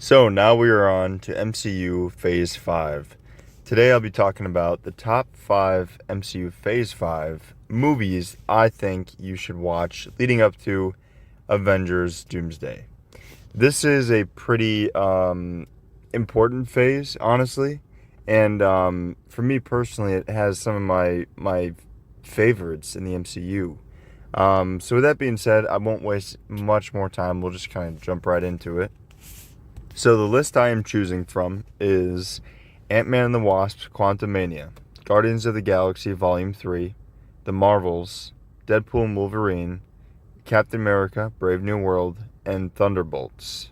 So now we are on to MCU Phase 5. Today I'll be talking about the top 5 MCU Phase 5 movies I think you should watch leading up to Avengers Doomsday. This is a pretty important phase, honestly, and for me personally, it has some of my favorites in the MCU. So with that being said, I won't waste much more time. We'll just kind of jump right into it. So the list I am choosing from is Ant-Man and the Wasp: Quantumania, Guardians of the Galaxy Volume 3, The Marvels, Deadpool and Wolverine, Captain America: Brave New World, and Thunderbolts.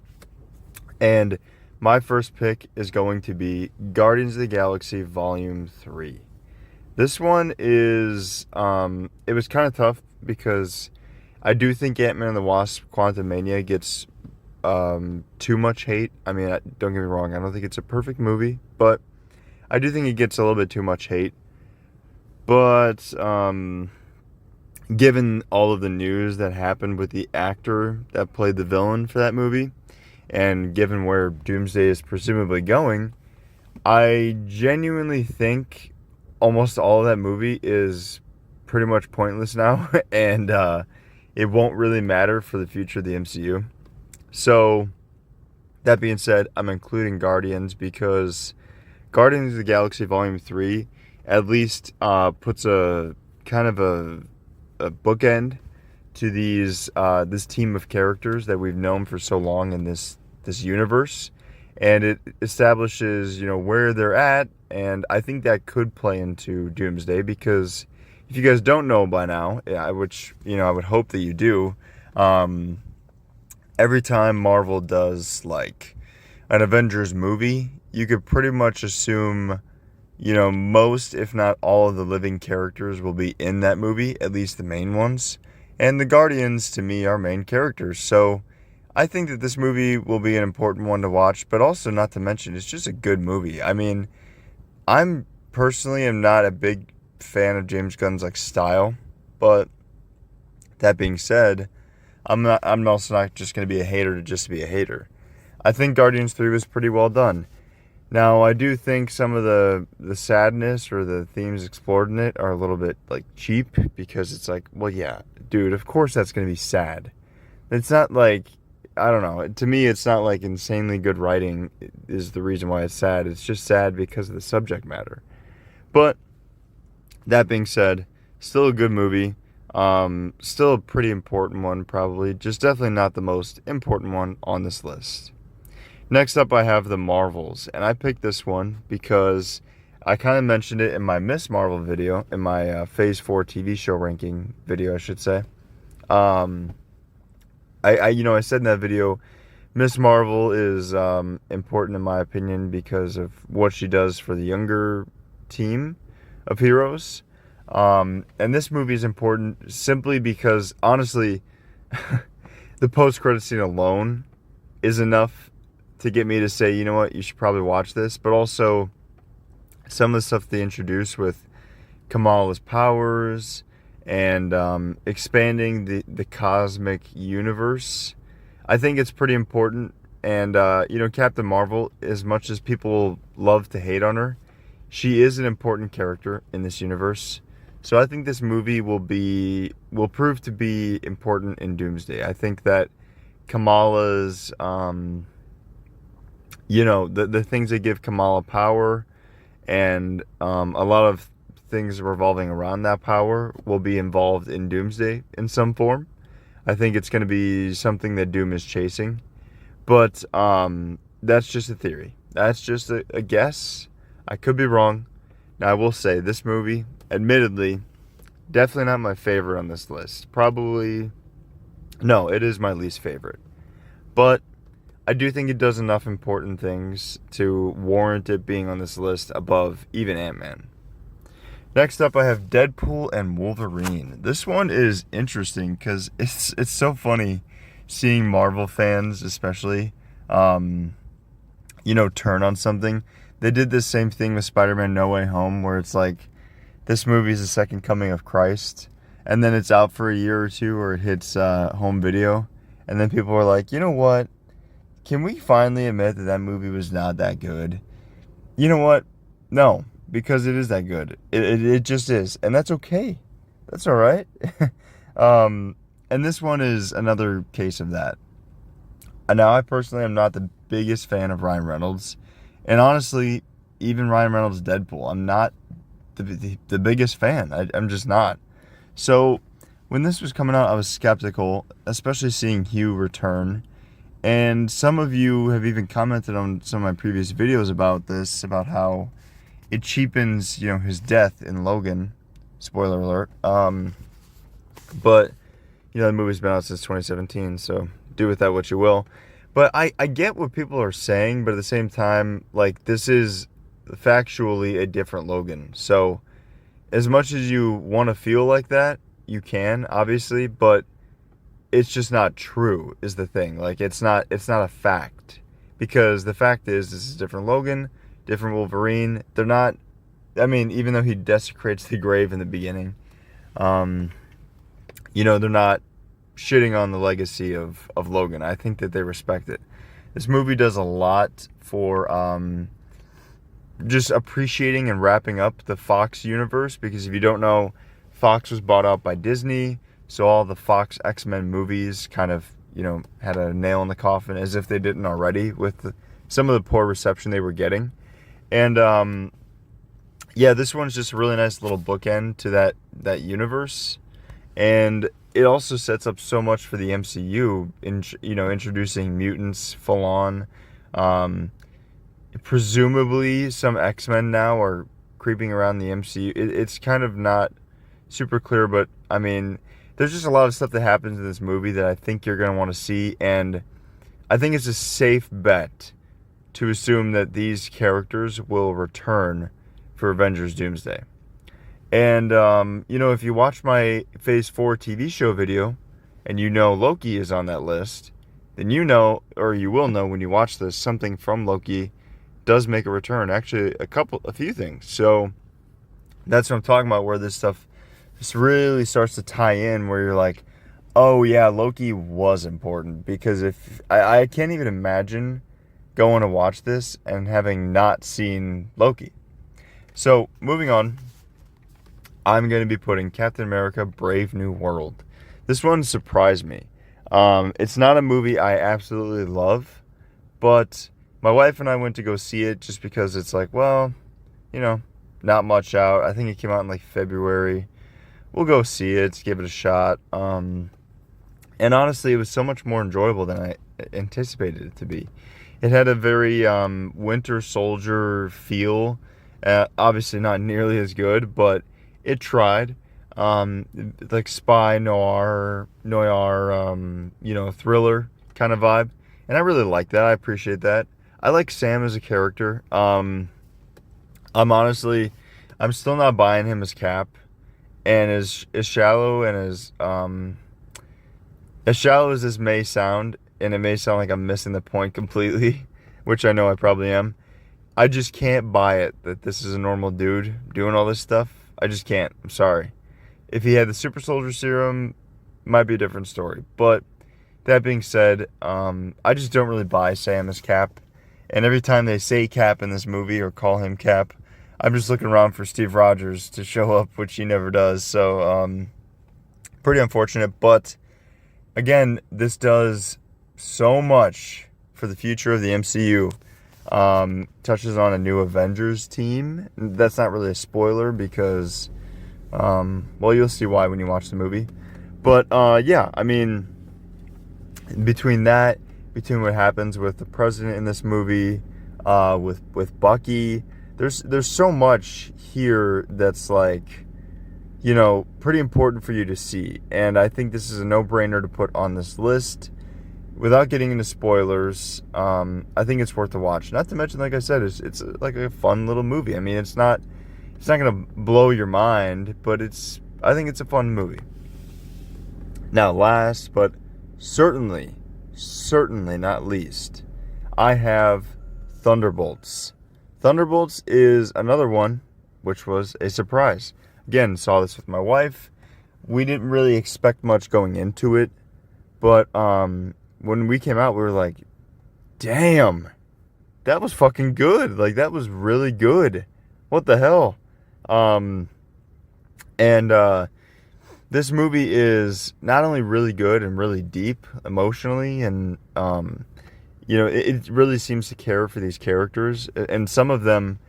And my first pick is going to be Guardians of the Galaxy Volume 3. This one is, it was kind of tough because I do think Ant-Man and the Wasp: Quantumania gets too much hate. I mean, don't get me wrong, I don't think it's a perfect movie, but I do think it gets a little bit too much hate. But given all of the news that happened with the actor that played the villain for that movie, and given where Doomsday is presumably going, I genuinely think almost all of that movie is pretty much pointless now, and it won't really matter for the future of the MCU. So, that being said, I'm including Guardians because Guardians of the Galaxy Volume 3 at least puts a kind of a bookend to this team of characters that we've known for so long in this universe, and it establishes where they're at, and I think that could play into Doomsday because if you guys don't know by now, which I would hope that you do. Every time Marvel does like an Avengers movie, you could pretty much assume, most, if not all of the living characters will be in that movie, at least the main ones. And the Guardians, to me, are main characters. So I think that this movie will be an important one to watch, but also not to mention, it's just a good movie. I mean, I'm personally am not a big fan of James Gunn's style, but that being said, I'm also not just going to be a hater to just be a hater. I think Guardians 3 was pretty well done. Now, I do think some of the sadness or the themes explored in it are a little bit cheap because it's well, yeah, dude, of course that's going to be sad. It's not I don't know. To me, it's not insanely good writing is the reason why it's sad. It's just sad because of the subject matter. But that being said, still a good movie. Still a pretty important one, probably. Just definitely not the most important one on this list. Next up, I have The Marvels, and I picked this one because I kind of mentioned it in my Miss Marvel video, in my Phase 4 TV show ranking video, I should say. I said in that video, Miss Marvel is important in my opinion because of what she does for the younger team of heroes. And this movie is important simply because, honestly, the post-credit scene alone is enough to get me to say, you know what, you should probably watch this. But also, some of the stuff they introduce with Kamala's powers and expanding the cosmic universe, I think it's pretty important. And, Captain Marvel, as much as people love to hate on her, she is an important character in this universe. So I think this movie will prove to be important in Doomsday. I think that Kamala's, the things that give Kamala power and a lot of things revolving around that power will be involved in Doomsday in some form. I think it's going to be something that Doom is chasing. But that's just a theory. That's just a guess. I could be wrong. Now, I will say, this movie, admittedly, definitely not my favorite on this list. No, it is my least favorite. But I do think it does enough important things to warrant it being on this list above even Ant-Man. Next up, I have Deadpool and Wolverine. This one is interesting because it's so funny seeing Marvel fans, especially, turn on something. They did this same thing with Spider-Man No Way Home, where it's this movie is the second coming of Christ, and then it's out for a year or two, or it hits home video, and then people are like, you know what? can we finally admit that that movie was not that good? You know what? No, because it is that good. It just is, and that's okay. That's all right. um, and this one is another case of that. And now, I personally am not the biggest fan of Ryan Reynolds, and honestly, even Ryan Reynolds' Deadpool, I'm not the biggest fan. I'm just not. So, when this was coming out, I was skeptical, especially seeing Hugh return. And some of you have even commented on some of my previous videos about this, about how it cheapens, his death in Logan. Spoiler alert. But, the movie's been out since 2017, so do with that what you will. But I get what people are saying, but at the same time, like, this is factually a different Logan. So, as much as you want to feel like that, you can, obviously, but it's just not true, is the thing. Like, it's not a fact. Because the fact is, this is different Logan, different Wolverine. They're not, even though he desecrates the grave in the beginning, they're not shitting on the legacy of Logan. I think that they respect it. This movie does a lot for just appreciating and wrapping up the Fox universe, because if you don't know, Fox was bought out by Disney, so all the Fox X-Men movies kind of, had a nail in the coffin, as if they didn't already, with some of the poor reception they were getting. And this one's just a really nice little bookend to that universe. And it also sets up so much for the MCU, introducing mutants full on. Presumably some X-Men now are creeping around the MCU. It's kind of not super clear, but there's just a lot of stuff that happens in this movie that I think you're going to want to see, and I think it's a safe bet to assume that these characters will return for Avengers Doomsday. And, if you watch my Phase 4 TV show video, and Loki is on that list, then you will know when you watch this, something from Loki does make a return. Actually, a few things. So, that's what I'm talking about, where this stuff just really starts to tie in, where you're like, oh yeah, Loki was important. Because if I can't even imagine going to watch this and having not seen Loki. So, moving on, I'm going to be putting Captain America Brave New World. This one surprised me. It's not a movie I absolutely love, but my wife and I went to go see it just because it's like, well, not much out. I think it came out in like February. We'll go see it, give it a shot. And honestly, it was so much more enjoyable than I anticipated it to be. It had a very Winter Soldier feel. Obviously not nearly as good, but it tried. Like spy noir, thriller kind of vibe. And I really like that. I appreciate that. I like Sam as a character. I'm still not buying him as Cap. And as shallow and as shallow as this may sound, and it may sound like I'm missing the point completely, which I know I probably am, I just can't buy it that this is a normal dude doing all this stuff. I just can't. I'm sorry. If he had the super soldier serum, might be a different story. But that being said, I just don't really buy Sam as Cap. And every time they say Cap in this movie or call him Cap, I'm just looking around for Steve Rogers to show up, which he never does. So, pretty unfortunate. But, again, this does so much for the future of the MCU. Touches on a new Avengers team. That's not really a spoiler because, you'll see why when you watch the movie. But, between what happens with the president in this movie, with Bucky, there's so much here that's like, pretty important for you to see. And I think this is a no-brainer to put on this list. Without getting into spoilers, I think it's worth a watch. Not to mention, like I said, it's like a fun little movie. It's not gonna blow your mind, but I think it's a fun movie. Now, last but certainly not least, I have Thunderbolts. Thunderbolts is another one, which was a surprise. Again, saw this with my wife. We didn't really expect much going into it, but when we came out, we were like, damn, that was fucking good. Like, that was really good. What the hell? Um, and this movie is not only really good and really deep emotionally, and it really seems to care for these characters, and some of them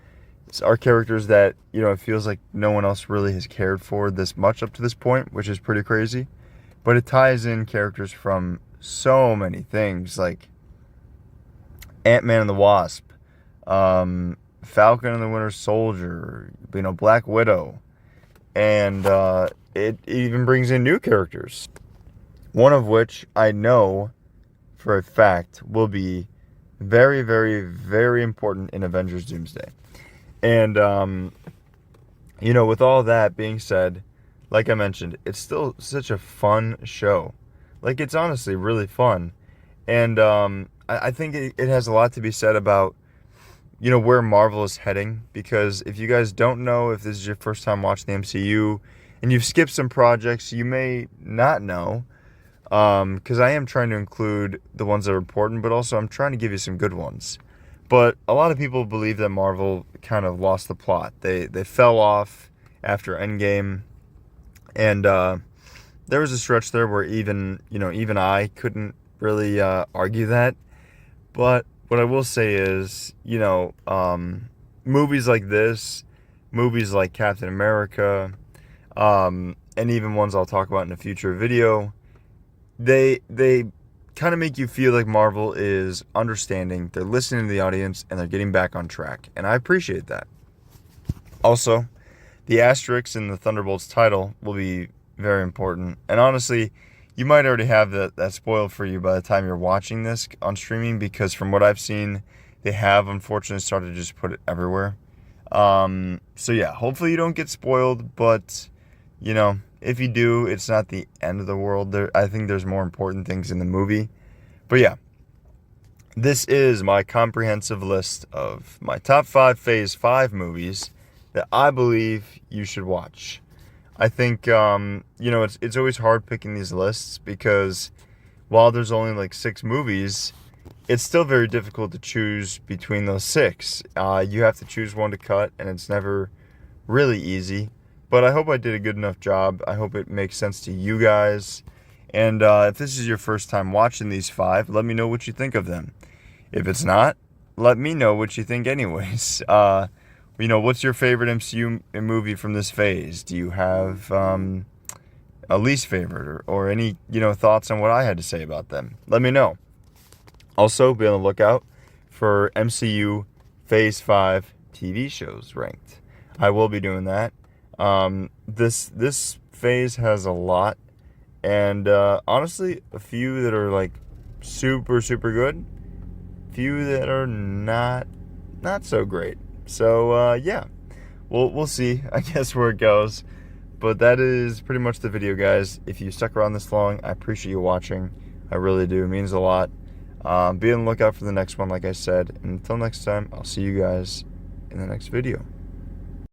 are characters that it feels like no one else really has cared for this much up to this point, which is pretty crazy. But it ties in characters from so many things, like Ant-Man and the Wasp, Falcon and the Winter Soldier, Black Widow, and it even brings in new characters. One of which I know for a fact will be very, very, very important in Avengers Doomsday. And, with all that being said, like I mentioned, it's still such a fun show. Like, it's honestly really fun. And I think it has a lot to be said about, where Marvel is heading. Because if you guys don't know, if this is your first time watching the MCU, and you've skipped some projects, you may not know. Because I am trying to include the ones that are important, but also I'm trying to give you some good ones. But a lot of people believe that Marvel kind of lost the plot. They fell off after Endgame. And there was a stretch there where even I couldn't really argue that. But what I will say is, movies like this, movies like Captain America, and even ones I'll talk about in a future video, they kind of make you feel like Marvel is understanding, they're listening to the audience, and they're getting back on track. And I appreciate that. Also, the asterisks in the Thunderbolts title will be very important. And honestly, you might already have that spoiled for you by the time you're watching this on streaming, because from what I've seen, they have unfortunately started to just put it everywhere. So yeah, hopefully you don't get spoiled, but if you do, it's not the end of the world. I think there's more important things in the movie. But yeah, this is my comprehensive list of my top 5 Phase 5 movies that I believe you should watch. I think, it's always hard picking these lists, because while there's only like 6 movies, it's still very difficult to choose between those 6. You have to choose one to cut, and it's never really easy. But I hope I did a good enough job. I hope it makes sense to you guys. And if this is your first time watching these 5, let me know what you think of them. If it's not, let me know what you think anyways. What's your favorite MCU movie from this phase? Do you have a least favorite, or any thoughts on what I had to say about them? Let me know. Also, be on the lookout for MCU Phase 5 TV shows ranked. I will be doing that. This phase has a lot, and honestly, a few that are like super, super good, few that are not so great. So yeah, we'll see, I guess, where it goes. But that is pretty much the video, guys. If you stuck around this long, I appreciate you watching. I really do. It means a lot. Be on the lookout for the next one, like I said. And until next time, I'll see you guys in the next video.